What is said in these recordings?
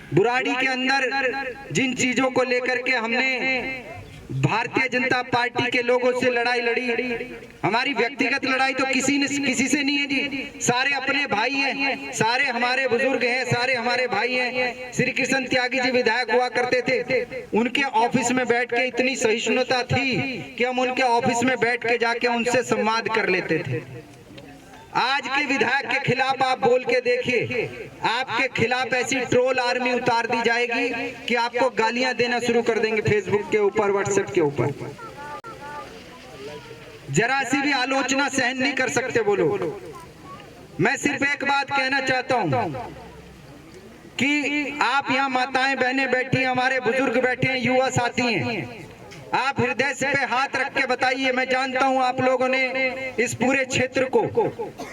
बुराड़ी के अंदर जिन चीजों को लेकर के हमने भारतीय जनता पार्टी के लोगों से लड़ाई लड़ी, हमारी व्यक्तिगत लड़ाई तो किसी से नहीं है जी, सारे अपने भाई हैं, सारे हमारे बुजुर्ग हैं, सारे हमारे भाई हैं। श्री कृष्ण त्यागी जी विधायक हुआ करते थे, उनके ऑफिस में बैठ के इतनी सहिष्णुता थी कि हम उनके ऑफिस में बैठ के जाके उनसे संवाद कर लेते थे। आज के विधायक के खिलाफ आप बोल के देखिए, आपके खिलाफ ऐसी ट्रोल आर्मी उतार दी जाएगी कि आपको गालियां देना शुरू कर देंगे फेसबुक के ऊपर, व्हाट्सएप के ऊपर। जरा सी भी आलोचना सहन नहीं कर सकते वो लोग। मैं सिर्फ एक बात कहना चाहता हूं कि आप यहाँ माताएं बहनें बैठी हैं, हमारे बुजुर्ग बैठे हैं, युवा साथी हैं, आप हृदय से पे हाथ रख के बताइए। मैं जानता हूं आप लोगों ने इस पूरे क्षेत्र को,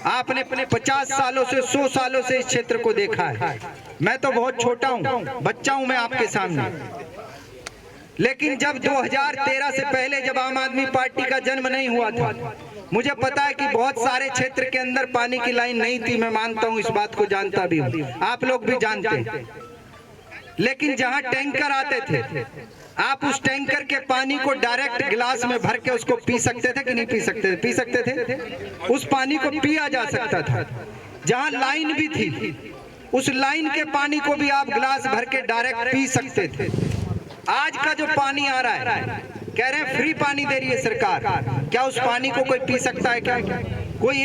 आपने अपने 50 सालों से 100 सालों से इस क्षेत्र को देखा है। मैं तो बहुत छोटा हूं, बच्चा हूं मैं आपके सामने, लेकिन जब 2013 से पहले जब आम आदमी पार्टी का जन्म नहीं हुआ था, मुझे पता है कि बहुत सारे क्षेत्र के अंदर पानी की लाइन नहीं थी। मैं मानता हूं, इस बात को जानता भी हूं, आप लोग भी जानते हैं। लेकिन जहां टैंकर आते थे, आप उस टैंकर के पानी को डायरेक्ट गिलास में भर के उसको पी सकते थे कि नहीं पी सकते थे? पी सकते थे। उस पानी को पिया जा सकता था। जहां लाइन भी थी, उस लाइन के पानी को भी आप गिलास भर के डायरेक्ट पी सकते थे। आज का जो पानी आ रहा है, कह रहे हैं फ्री पानी दे रही है सरकार, क्या उस पानी को कोई पी सकता है? क्या कोई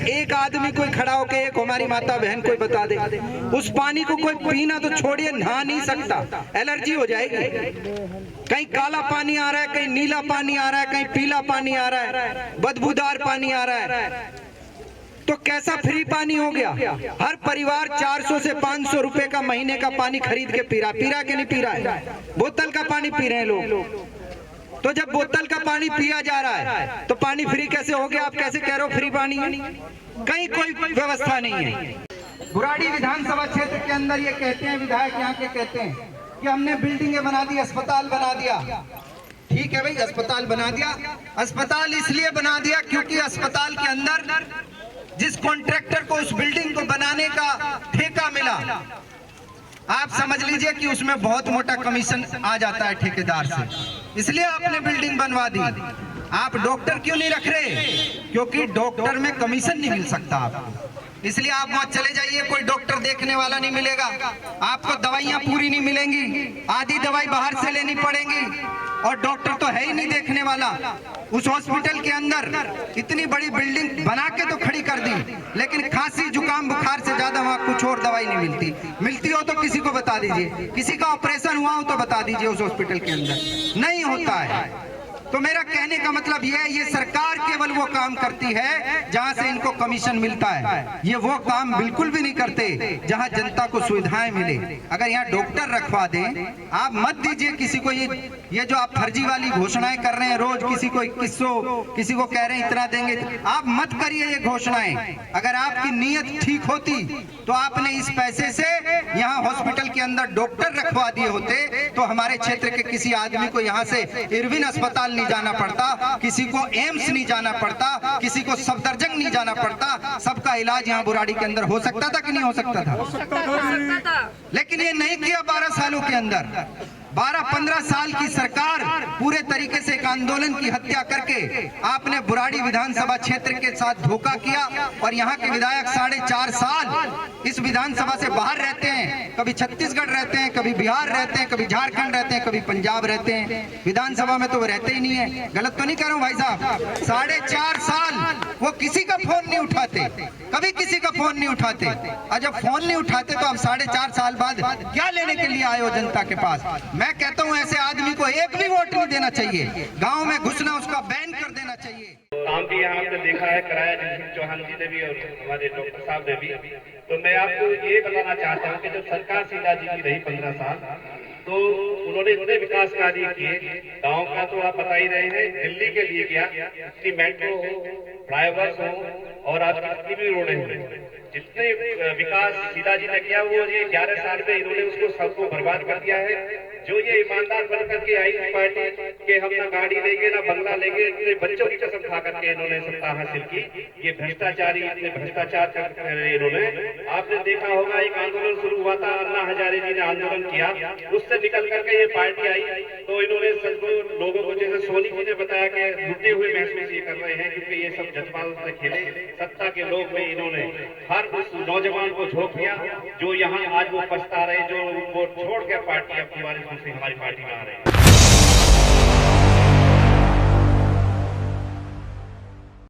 एक आदमी कोई खड़ा होकर, एक हमारी माता बहन कोई बता दे, उस पानी को कोई पीना तो छोड़िए, नहा नहीं सकता, एलर्जी हो जाएगी। कहीं काला पानी आ रहा है, कहीं नीला पानी आ रहा है, कहीं पीला पानी आ रहा है, बदबूदार पानी आ रहा है, तो कैसा फ्री पानी हो गया? हर परिवार 400 से 500 रुपए का महीने का पानी खरीद के पी रहा कि नहीं पी रहा है? बोतल का पानी पी रहे हैं लोग। तो जब बोतल का पानी पिया जा रहा है तो पानी फ्री कैसे हो गया? आप कैसे कह रहे हो फ्री पानी है? कहीं कोई व्यवस्था नहीं है। बुराड़ी विधानसभा क्षेत्र के अंदर ये कहते हैं विधायक, यहाँ के कहते हैं कि हमने बिल्डिंगें बना दी, अस्पताल बना दिया। ठीक है भाई, अस्पताल बना दिया। अस्पताल इसलिए बना दिया क्योंकि अस्पताल के अंदर जिस कॉन्ट्रैक्टर को उस बिल्डिंग को बनाने का ठेका मिला, आप समझ लीजिए कि उसमें बहुत मोटा कमीशन आ जाता है ठेकेदार से, इसलिए आपने बिल्डिंग बनवा दी। आप डॉक्टर क्यों नहीं रख रहे? क्योंकि डॉक्टर में कमीशन नहीं मिल सकता आपको, इसलिए आप वहां चले जाइए, कोई डॉक्टर देखने वाला नहीं मिलेगा, आपको दवाइयां पूरी नहीं मिलेंगी, आधी दवाई बाहर से लेनी पड़ेगी, और डॉक्टर तो है ही नहीं देखने वाला। उस हॉस्पिटल के अंदर इतनी बड़ी बिल्डिंग बना के तो खड़ी कर दी, लेकिन खांसी जुकाम बुखार से ज्यादा वहाँ कुछ और दवाई नहीं मिलती। मिलती हो तो किसी को बता दीजिए, किसी का ऑपरेशन हुआ हो तो बता दीजिए, उस हॉस्पिटल के अंदर नहीं होता है। तो मेरा कहने का मतलब यह है, ये सरकार केवल वो काम करती है जहां से इनको कमीशन मिलता है, ये वो काम बिल्कुल भी नहीं करते जहां जनता को सुविधाएं मिले। अगर यहाँ डॉक्टर रखवा दें, आप मत दीजिए किसी को ये जो आप फर्जी वाली घोषणाएं कर रहे हैं, रोज किसी को 2100 किसी को कह रहे हैं इतना देंगे, आप मत करिए ये घोषणाएं। अगर आपकी नीयत ठीक होती तो आपने इस पैसे से यहाँ हॉस्पिटल के अंदर डॉक्टर रखवा दिए होते, तो हमारे क्षेत्र के किसी आदमी को यहाँ से इरविन अस्पताल नहीं जाना पड़ता, किसी को एम्स नहीं जाना पड़ता, किसी को सफदरजंग नहीं जाना पड़ता, सबका इलाज यहाँ बुराड़ी के अंदर हो सकता था कि नहीं हो सकता था? लेकिन ये नहीं किया 12 सालों के अंदर। 12-15 साल की सरकार पूरे तरीके से एक आंदोलन की हत्या करके आपने बुराड़ी विधानसभा क्षेत्र के साथ धोखा किया, और यहाँ के विधायक 4.5 साल इस विधानसभा से बाहर रहते हैं, कभी छत्तीसगढ़ रहते हैं, कभी बिहार रहते हैं, कभी झारखंड रहते हैं, कभी पंजाब रहते हैं, विधानसभा में तो वो रहते ही नहीं है। गलत तो नहीं कर रहा हूँ भाई साहब? 4.5 साल वो किसी का फोन नहीं उठाते, कभी किसी का फोन नहीं उठाते, और जब फोन नहीं उठाते तो अब 4.5 साल बाद क्या लेने के लिए आए हो जनता के पास? मैं कहता हूं ऐसे आदमी को एक भी वोट नहीं देना चाहिए, गांव में घुसना उसका बैन कर देना चाहिए। काम भी यहाँ पे देखा है, कराया जिसमें चौहान जी ने भी और हमारे डॉक्टर साहब ने भी। तो मैं आपको ये बताना चाहता हूँ कि जब सरकार शीला जी की रही 15 साल, तो उन्होंने इतने विकास कार्य किए। गाँव का तो आप बता ही रहे हैं, दिल्ली के लिए किया, इतनी मेट्रो हो, फ्लाईओवर्स हो, और आज कितनी भी रोडें हो, जितने विकास शीला जी ने किया वो ये 11 साल में इन्होंने उसको सबको बर्बाद कर दिया है। जो ये ईमानदार बन करके आई थी पार्टी के हम ना गाड़ी लेंगे ना बंगला लेंगे, इतने बच्चों की कसम खा करके इन्होंने सत्ता हासिल की। ये भ्रष्टाचारी, इतने भ्रष्टाचार कर इन्होंने, आपने देखा होगा एक आंदोलन शुरू हुआ था, अन्ना हजारे जी ने आंदोलन किया, उससे निकल करके ये पार्टी आई, तो इन्होंने लोगों को, जैसे सोनी जी ने बताया कि लुटे हुए महसूस ये कर रहे हैं, क्योंकि ये सब जज्बात से खेले सत्ता के लोग में इन्होंने हर उस नौजवान को झोंक दिया जो यहाँ आज वो पछता रहे, जो वो छोड़ के पार्टी अब दोबारा दूसरी हमारी पार्टी में आ रहे हैं।